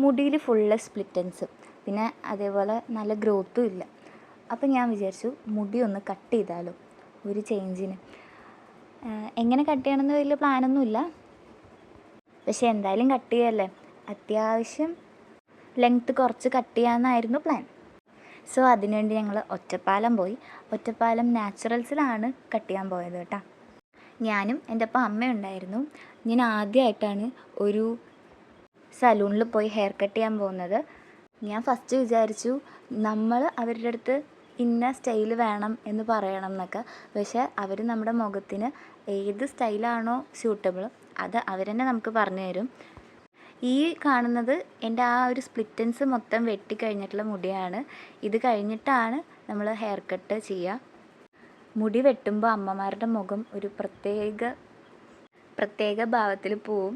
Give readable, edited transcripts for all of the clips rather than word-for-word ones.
മുടിയിൽ full split ends, പിന്നെ അതേപോലെ നല്ല ഗ്രോത്തും ഇല്ല. അപ്പം ഞാൻ വിചാരിച്ചു മുടി ഒന്ന് കട്ട് ചെയ്താലോ ഒരു ചേഞ്ചിന്. എങ്ങനെ കട്ട് ചെയ്യണമെന്ന് വലിയ പ്ലാനൊന്നുമില്ല, പക്ഷെ എന്തായാലും കട്ട് ചെയ്യല്ലേ, അത്യാവശ്യം ലെങ്ത്ത് കുറച്ച് കട്ട് ചെയ്യാമെന്നായിരുന്നു പ്ലാൻ. സോ അതിനുവേണ്ടി ഞങ്ങൾ ഒറ്റപ്പാലം പോയി. ഒറ്റപ്പാലം നാച്ചുറൽസിലാണ് കട്ട് ചെയ്യാൻ പോയത് കേട്ടോ. ഞാനും എൻ്റെ ഒപ്പം അമ്മയുണ്ടായിരുന്നു. ഞാൻ ആദ്യമായിട്ടാണ് ഒരു സലൂണിൽ പോയി ഹെയർ കട്ട് ചെയ്യാൻ പോകുന്നത്. ഞാൻ ഫസ്റ്റ് വിചാരിച്ചു നമ്മൾ അവരുടെ അടുത്ത് ഇന്ന സ്റ്റൈൽ വേണം എന്ന് പറയണം എന്നൊക്കെ, പക്ഷേ അവർ നമ്മുടെ മുഖത്തിന് ഏത് സ്റ്റൈലാണോ സ്യൂട്ടബിൾ അത് അവർ തന്നെ നമുക്ക് പറഞ്ഞു തരും. ഈ കാണുന്നത് എൻ്റെ ആ ഒരു സ്പ്ലിറ്റൻസ് മൊത്തം വെട്ടിക്കഴിഞ്ഞിട്ടുള്ള മുടിയാണ്. ഇത് കഴിഞ്ഞിട്ടാണ് നമ്മൾ ഹെയർ കട്ട് ചെയ്യുക. മുടി വെട്ടുമ്പോൾ അമ്മമാരുടെ മുഖം ഒരു പ്രത്യേക ഭാവത്തിൽ പോവും.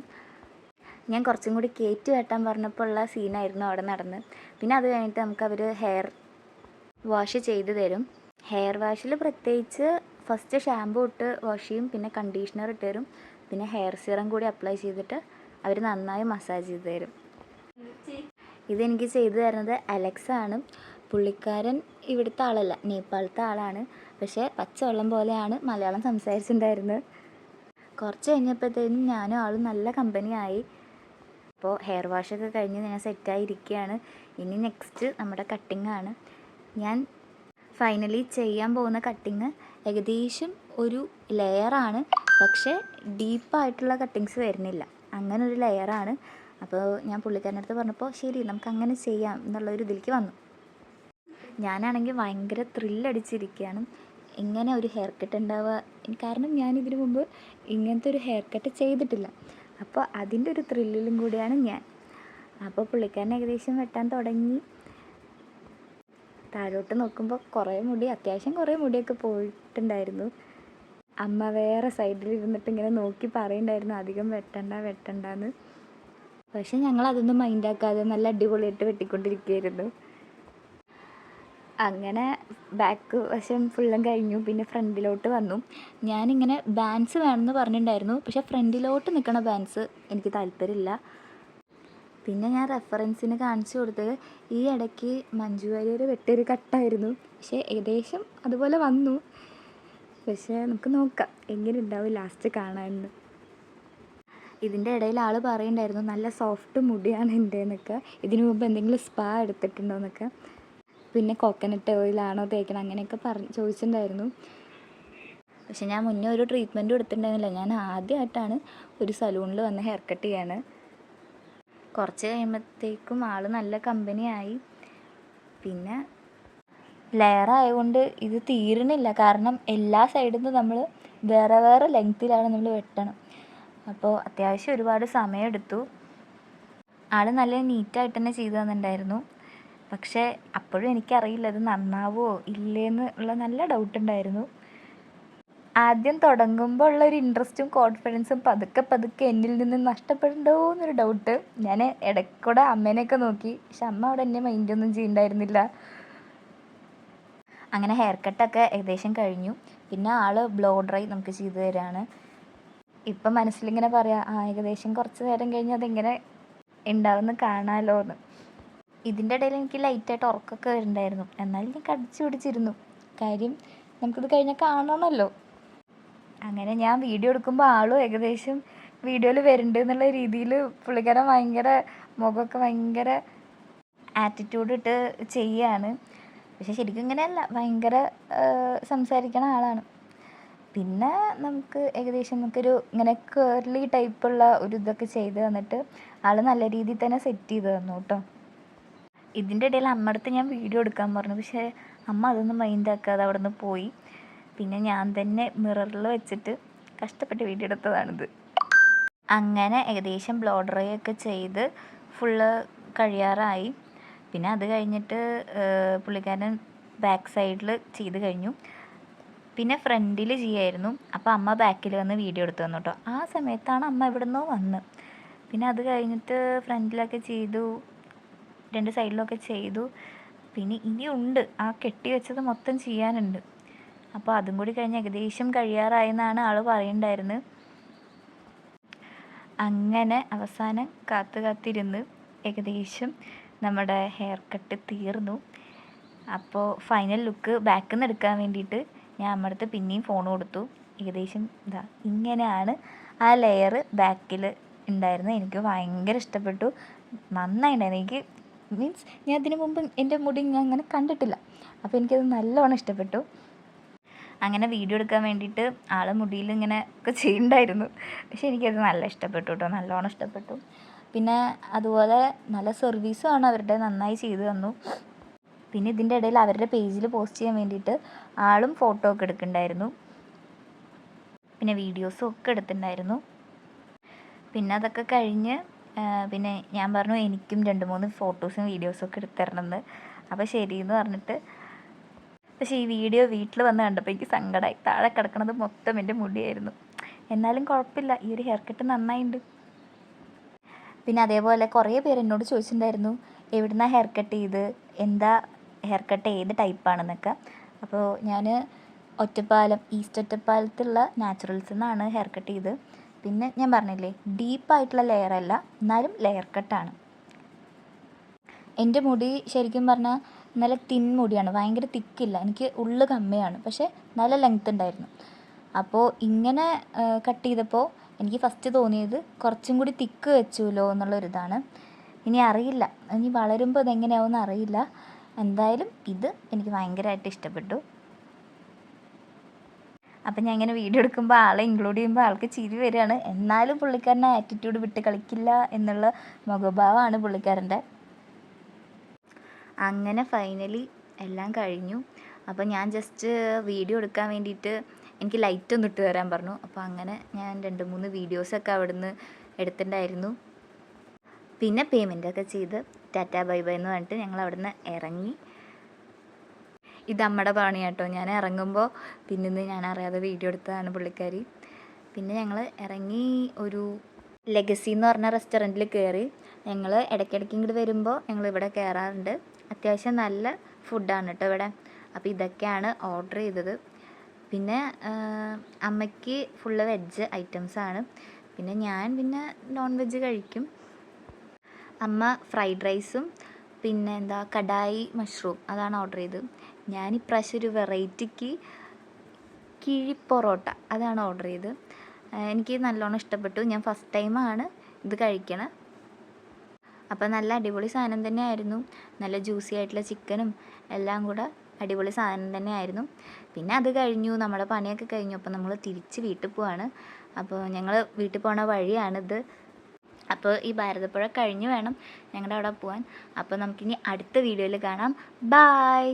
ഞാൻ കുറച്ചും കൂടി കയറ്റി വെട്ടാൻ പറഞ്ഞപ്പോൾ ഉള്ള സീനായിരുന്നു അവിടെ നടന്ന്. പിന്നെ അത് കഴിഞ്ഞിട്ട് നമുക്ക് അവർ ഹെയർ വാഷ് ചെയ്ത് തരും. ഹെയർ വാഷിൽ പ്രത്യേകിച്ച് ഫസ്റ്റ് ഷാമ്പൂ ഇട്ട് വാഷ് ചെയ്യും, പിന്നെ കണ്ടീഷണർ ഇട്ട് തരും, പിന്നെ ഹെയർ സിറം കൂടി അപ്ലൈ ചെയ്തിട്ട് അവർ നന്നായി മസാജ് ചെയ്ത് തരും. ഇതെനിക്ക് ചെയ്തു തരുന്നത് അലക്സ് ആണ്. പുള്ളിക്കാരൻ ഇവിടുത്തെ ആളല്ല, നേപ്പാളത്തെ ആളാണ്. പക്ഷേ പച്ചവെള്ളം പോലെയാണ് മലയാളം സംസാരിച്ചിട്ടുണ്ടായിരുന്നത്. കുറച്ച് കഴിഞ്ഞപ്പോഴത്തേനും ഞാനും ആളും നല്ല കമ്പനിയായി. അപ്പോൾ ഹെയർ വാഷൊക്കെ കഴിഞ്ഞ് ഞാൻ സെറ്റായിരിക്കുകയാണ്. ഇനി നെക്സ്റ്റ് നമ്മുടെ കട്ടിങ്ങാണ്. ഞാൻ ഫൈനലി ചെയ്യാൻ പോകുന്ന കട്ടിങ് ഏകദേശം ഒരു ലെയറാണ്, പക്ഷേ ഡീപ്പായിട്ടുള്ള കട്ടിങ്സ് വരുന്നില്ല, അങ്ങനെ ഒരു ലെയറാണ്. അപ്പോൾ ഞാൻ പുള്ളിക്കാരൻ്റെ അടുത്ത് പറഞ്ഞപ്പോൾ ശരി നമുക്ക് അങ്ങനെ ചെയ്യാം എന്നുള്ളൊരു ഇതിലേക്ക് വന്നു. ഞാനാണെങ്കിൽ ഭയങ്കര ത്രില്ലടിച്ചിരിക്കുകയാണ് ഇങ്ങനെ ഒരു ഹെയർ കട്ട് ഉണ്ടാവുക. കാരണം ഞാനിതിനു മുമ്പ് ഇങ്ങനത്തെ ഒരു ഹെയർ കട്ട് ചെയ്തിട്ടില്ല. അപ്പോൾ അതിൻ്റെ ഒരു ത്രില്ലിലും കൂടിയാണ് ഞാൻ. അപ്പോൾ പുള്ളിക്കാരൻ ഏകദേശം വെട്ടാൻ തുടങ്ങി. താഴോട്ട് നോക്കുമ്പോൾ അത്യാവശ്യം കുറേ മുടിയൊക്കെ പോയിട്ടുണ്ടായിരുന്നു. അമ്മ വേറെ സൈഡിൽ ഇരുന്നിട്ട് ഇങ്ങനെ നോക്കി പറയുന്നുണ്ടായിരുന്നു അധികം വെട്ടണ്ടെന്ന്. പക്ഷെ ഞങ്ങളതൊന്നും മൈൻഡാക്കാതെ നല്ല അടിപൊളിയായിട്ട് വെട്ടിക്കൊണ്ടിരിക്കുകയായിരുന്നു. അങ്ങനെ ബാക്ക് വശം ഫുള്ളും കഴിഞ്ഞു. പിന്നെ ഫ്രണ്ടിലോട്ട് വന്നു. ഞാനിങ്ങനെ ബാൻസ് വേണമെന്ന് പറഞ്ഞിട്ടുണ്ടായിരുന്നു, പക്ഷേ ഫ്രണ്ടിലോട്ട് നിൽക്കണ ബാൻസ് എനിക്ക് താല്പര്യമില്ല. പിന്നെ ഞാൻ റെഫറൻസിന് കാണിച്ചു കൊടുത്തത് ഈ ഇടയ്ക്ക് മഞ്ജു വാര്യർ വെട്ടിയൊരു കട്ടായിരുന്നു. പക്ഷേ ഏകദേശം അതുപോലെ വന്നു. പക്ഷേ നമുക്ക് നോക്കാം എങ്ങനെ ഉണ്ടാവും ലാസ്റ്റ് കാണാമെന്ന്. ഇതിൻ്റെ ഇടയിൽ ആൾ പറയുന്നുണ്ടായിരുന്നു നല്ല സോഫ്റ്റ് മുടിയാണ് എൻ്റെ എന്നൊക്കെ, ഇതിനു മുമ്പ് എന്തെങ്കിലും സ്പാ എടുത്തിട്ടുണ്ടോ എന്നൊക്കെ, പിന്നെ കോക്കനട്ട് ഓയിലാണോ തേക്കണം അങ്ങനെയൊക്കെ ചോദിച്ചിട്ടുണ്ടായിരുന്നു. പക്ഷെ ഞാൻ മുന്നേ ഒരു ട്രീറ്റ്മെൻറ്റും എടുത്തിട്ടുണ്ടായിരുന്നില്ല. ഞാൻ ആദ്യമായിട്ടാണ് ഒരു സലൂണിൽ വന്ന് ഹെയർ കട്ട് ചെയ്യാണ്. കുറച്ച് കഴിയുമ്പോഴത്തേക്കും ആൾ നല്ല കമ്പനിയായി. പിന്നെ ലെയറായതുകൊണ്ട് ഇത് തീരണില്ല, കാരണം എല്ലാ സൈഡിൽ നിന്ന് നമ്മൾ വേറെ ലെങ്ത്തിലാണ് നമ്മൾ വെട്ടണം. അപ്പോൾ അത്യാവശ്യം ഒരുപാട് സമയമെടുത്തു. ആൾ നല്ല നീറ്റായിട്ട് തന്നെ ചെയ്തു തന്നിട്ടുണ്ടായിരുന്നു. പക്ഷേ അപ്പോഴും എനിക്കറിയില്ല ഇത് നന്നാവുമോ ഇല്ലേന്ന് ഉള്ള നല്ല ഡൗട്ടുണ്ടായിരുന്നു. ആദ്യം തുടങ്ങുമ്പോൾ ഉള്ളൊരു ഇൻട്രസ്റ്റും കോൺഫിഡൻസും പതുക്കെ എന്നിൽ നിന്ന് നഷ്ടപ്പെടണ്ടോ എന്നൊരു ഡൗട്ട്. ഞാൻ ഇടയ്ക്കൂടെ അമ്മേനെയൊക്കെ നോക്കി, പക്ഷെ അമ്മ അവിടെ എന്നെ മൈൻഡൊന്നും ചെയ്യുന്നുണ്ടായിരുന്നില്ല. അങ്ങനെ ഹെയർ കട്ടൊക്കെ ഏകദേശം കഴിഞ്ഞു. പിന്നെ ആൾ ബ്ലോ ഡ്രൈ നമുക്ക് ചെയ്തു തരാണ്. ഇപ്പം മനസ്സിലിങ്ങനെ പറയാം ഏകദേശം കുറച്ച് നേരം കഴിഞ്ഞ് അതെങ്ങനെ ഉണ്ടാവുമെന്ന് കാണാമല്ലോ എന്ന്. ഇതിൻ്റെ ഇടയിൽ എനിക്ക് ലൈറ്റായിട്ട് ഉറക്കമൊക്കെ വരുന്നുണ്ടായിരുന്നു. എന്നാലും ഞാൻ കടിച്ചു പിടിച്ചിരുന്നു, കാര്യം നമുക്കിത് കഴിഞ്ഞാൽ കാണണമല്ലോ. അങ്ങനെ ഞാൻ വീഡിയോ എടുക്കുമ്പോൾ ആളും ഏകദേശം വീഡിയോയിൽ വരുന്നുണ്ട് എന്നുള്ള രീതിയിൽ പുള്ളിക്കാരൻ മുഖമൊക്കെ ഭയങ്കര ആറ്റിറ്റ്യൂഡ് ഇട്ട് ചെയ്യുകയാണ്. പക്ഷെ ശരിക്കും ഇങ്ങനെയല്ല, ഭയങ്കര സംസാരിക്കണ ആളാണ്. പിന്നെ നമുക്ക് ഏകദേശം നമുക്കൊരു ഇങ്ങനെ കേർലി ടൈപ്പുള്ള ഒരു ഇതൊക്കെ ചെയ്ത് തന്നിട്ട് ആൾ നല്ല രീതിയിൽ തന്നെ സെറ്റ് ചെയ്ത് തന്നു കേട്ടോ. ഇതിൻ്റെ ഇടയിൽ അമ്മയടുത്ത് ഞാൻ വീഡിയോ എടുക്കാൻ പറഞ്ഞു, പക്ഷേ അമ്മ അതൊന്നും മൈൻഡാക്കാതെ അവിടെ നിന്ന് പോയി. പിന്നെ ഞാൻ തന്നെ മിററിൽ വെച്ചിട്ട് കഷ്ടപ്പെട്ട് വീഡിയോ എടുത്തതാണിത്. അങ്ങനെ ഏകദേശം ബ്ലോ ഡ്രൈ ഒക്കെ ചെയ്ത് ഫുള്ള് കഴിയാറായി. പിന്നെ അത് കഴിഞ്ഞിട്ട് പുള്ളിക്കാരൻ ബാക്ക് സൈഡിൽ ചെയ്ത് കഴിഞ്ഞു. പിന്നെ ഫ്രണ്ടിൽ ചെയ്യായിരുന്നു. അപ്പോൾ അമ്മ ബാക്കിൽ വന്ന് വീഡിയോ എടുത്തു തന്നു കേട്ടോ. ആ സമയത്താണ് അമ്മ ഇവിടെ നിന്നോ വന്ന്. പിന്നെ അത് കഴിഞ്ഞിട്ട് ഫ്രണ്ടിലൊക്കെ ചെയ്തു, 2 സൈഡിലൊക്കെ ചെയ്തു. പിന്നെ ഇനിയുണ്ട്, ആ കെട്ടി വെച്ചത് മൊത്തം ചെയ്യാനുണ്ട്. അപ്പോൾ അതും കൂടി കഴിഞ്ഞ് ഏകദേശം കഴിയാറായെന്നാണ് ആൾ പറയുന്നുണ്ടായിരുന്നത്. അങ്ങനെ അവസാനം കാത്തിരുന്ന് ഏകദേശം നമ്മുടെ ഹെയർ കട്ട് തീർന്നു. അപ്പോൾ ഫൈനൽ ലുക്ക് ബാക്കിൽ നിന്ന് എടുക്കാൻ വേണ്ടിയിട്ട് ഞാൻ അമ്മടുത്ത് പിന്നെയും ഫോൺ കൊടുത്തു. ഏകദേശം ഇതാ ഇങ്ങനെയാണ് ആ ലെയർ ബാക്കിൽ ഉണ്ടായിരുന്നത്. എനിക്ക് ഭയങ്കര ഇഷ്ടപ്പെട്ടു, നന്നായിട്ടുണ്ടായിരുന്നു. എനിക്ക് മീൻസ് ഞാൻ അതിന് മുമ്പ് എൻ്റെ മുടി ഞാൻ അങ്ങനെ കണ്ടിട്ടില്ല, അപ്പോൾ എനിക്കത് നല്ലോണം ഇഷ്ടപ്പെട്ടു. അങ്ങനെ വീഡിയോ എടുക്കാൻ വേണ്ടിയിട്ട് ആൾ മുടിയിൽ ഇങ്ങനെ ഒക്കെ ചെയ്യുന്നുണ്ടായിരുന്നു. പക്ഷേ എനിക്കത് നല്ല ഇഷ്ടപ്പെട്ടു കേട്ടോ, നല്ലോണം ഇഷ്ടപ്പെട്ടു. പിന്നെ അതുപോലെ നല്ല സർവീസുമാണ് അവരുടെ, നന്നായി ചെയ്തു തന്നു. പിന്നെ ഇതിൻ്റെ ഇടയിൽ അവരുടെ പേജിൽ പോസ്റ്റ് ചെയ്യാൻ വേണ്ടിയിട്ട് ആളും ഫോട്ടോ ഒക്കെ എടുക്കുന്നുണ്ടായിരുന്നു, പിന്നെ വീഡിയോസും ഒക്കെ എടുത്തിട്ടുണ്ടായിരുന്നു. പിന്നെ അതൊക്കെ കഴിഞ്ഞ് പിന്നെ ഞാൻ പറഞ്ഞു എനിക്കും 2-3 ഫോട്ടോസും വീഡിയോസും ഒക്കെ എടുത്ത് തരണമെന്ന്. അപ്പോൾ ശരിയെന്ന് പറഞ്ഞിട്ട്, പക്ഷേ ഈ വീഡിയോ വീട്ടിൽ വന്ന് കണ്ടപ്പോൾ എനിക്ക് സങ്കടമായി. താഴെ കിടക്കുന്നത് മൊത്തം എൻ്റെ മുടിയായിരുന്നു. എന്നാലും കുഴപ്പമില്ല, ഈ ഒരു ഹെയർ കട്ട് നന്നായിട്ടുണ്ട്. പിന്നെ അതേപോലെ കുറേ പേര് എന്നോട് ചോദിച്ചിട്ടുണ്ടായിരുന്നു എവിടുന്നാണ് ഹെയർ കട്ട് ചെയ്ത്, എന്താ ഹെയർ കട്ട് ഏത് ടൈപ്പാണെന്നൊക്കെ. അപ്പോൾ ഞാൻ ഒറ്റപ്പാലം, ഈസ്റ്റ് ഒറ്റപ്പാലത്തുള്ള നാച്ചുറൽസിൽ നിന്നാണ് ഹെയർ കട്ട് ചെയ്ത്. പിന്നെ ഞാൻ പറഞ്ഞില്ലേ ഡീപ്പായിട്ടുള്ള ലെയർ അല്ല, എന്നാലും ലെയർ കട്ടാണ്. എൻ്റെ മുടി ശരിക്കും പറഞ്ഞാൽ നല്ല തിൻ മുടിയാണ്, ഭയങ്കര തിക്കില്ല, എനിക്ക് ഉള്ളു കമ്മിയാണ്, പക്ഷേ നല്ല ലെങ്ത് ഉണ്ടായിരുന്നു. അപ്പോൾ ഇങ്ങനെ കട്ട് ചെയ്തപ്പോൾ എനിക്ക് ഫസ്റ്റ് തോന്നിയത് കുറച്ചും കൂടി തിക്ക് വെച്ചുല്ലോ എന്നുള്ളൊരിതാണ്. ഇനി അറിയില്ല, ഇനി വളരുമ്പോൾ ഇതെങ്ങനെയാവുമെന്ന് അറിയില്ല. എന്തായാലും ഇത് എനിക്ക് ഭയങ്കരമായിട്ട് ഇഷ്ടപ്പെട്ടു. അപ്പം ഞാൻ ഇങ്ങനെ വീഡിയോ എടുക്കുമ്പോൾ ആളെ ഇൻക്ലൂഡ് ചെയ്യുമ്പോൾ ആൾക്ക് ചിരി വരികയാണ്. എന്നാലും പുള്ളിക്കാരൻ്റെ ആറ്റിറ്റ്യൂഡ് വിട്ട് കളിക്കില്ല എന്നുള്ള മുഖഭാവമാണ് പുള്ളിക്കാരൻ്റെ. അങ്ങനെ ഫൈനലി എല്ലാം കഴിഞ്ഞു. അപ്പോൾ ഞാൻ ജസ്റ്റ് വീഡിയോ എടുക്കാൻ വേണ്ടിയിട്ട് എനിക്ക് ലൈറ്റ് ഒന്ന് ഇട്ട് തരാൻ പറഞ്ഞു. അപ്പോൾ അങ്ങനെ ഞാൻ 2-3 വീഡിയോസൊക്കെ അവിടുന്ന് എടുത്തിട്ടുണ്ടായിരുന്നു. പിന്നെ പേയ്മെൻറ്റൊക്കെ ചെയ്ത് ടാറ്റാ ബൈ ബൈ എന്ന് പറഞ്ഞിട്ട് ഞങ്ങൾ അവിടുന്ന് ഇറങ്ങി. ഇത് അമ്മയുടെ പണി കേട്ടോ, ഞാൻ ഇറങ്ങുമ്പോൾ പിന്നെ ഞാൻ അറിയാതെ വീഡിയോ എടുത്തതാണ് പുള്ളിക്കാരി. പിന്നെ ഞങ്ങൾ ഇറങ്ങി ഒരു ലെഗസി എന്ന് പറഞ്ഞ റെസ്റ്റോറൻറ്റിൽ കയറി. ഞങ്ങൾ ഇടയ്ക്കിടയ്ക്ക് ഇങ്ങോട്ട് വരുമ്പോൾ ഞങ്ങൾ ഇവിടെ കയറാറുണ്ട്. അത്യാവശ്യം നല്ല ഫുഡാണ് കേട്ടോ ഇവിടെ. അപ്പോൾ ഇതൊക്കെയാണ് ഓർഡർ ചെയ്തത്. പിന്നെ അമ്മയ്ക്ക് ഫുള്ള് വെജ് ഐറ്റംസാണ്, പിന്നെ ഞാൻ പിന്നെ നോൺ വെജ് കഴിക്കും. അമ്മ ഫ്രൈഡ് റൈസും പിന്നെ എന്താ കടായി മഷ്റൂം അതാണ് ഓർഡർ ചെയ്തത്. ഞാൻ ഇപ്രാവശ്യം ഒരു വെറൈറ്റിക്ക് കിഴി പൊറോട്ട അതാണ് ഓർഡർ ചെയ്തത്. എനിക്ക് നല്ലോണം ഇഷ്ടപ്പെട്ടു, ഞാൻ ഫസ്റ്റ് ടൈമാണ് ഇത് കഴിക്കണത്. അപ്പോൾ നല്ല അടിപൊളി സാധനം തന്നെയായിരുന്നു, നല്ല ജ്യൂസി ആയിട്ടുള്ള ചിക്കനും എല്ലാം കൂടെ അടിപൊളി സാധനം തന്നെയായിരുന്നു. പിന്നെ അത് കഴിഞ്ഞു, നമ്മുടെ പണിയൊക്കെ കഴിഞ്ഞു. അപ്പോൾ നമ്മൾ തിരിച്ച് വീട്ടിൽ പോവാണ്. അപ്പോൾ ഞങ്ങൾ വീട്ടിൽ പോണ വഴിയാണിത്. അപ്പോൾ ഈ ഭാരതപ്പുഴ കഴിഞ്ഞ് വേണം ഞങ്ങളുടെ അവിടെ പോകാൻ. അപ്പോൾ നമുക്കിനി അടുത്ത വീഡിയോയിൽ കാണാം. ബായ്.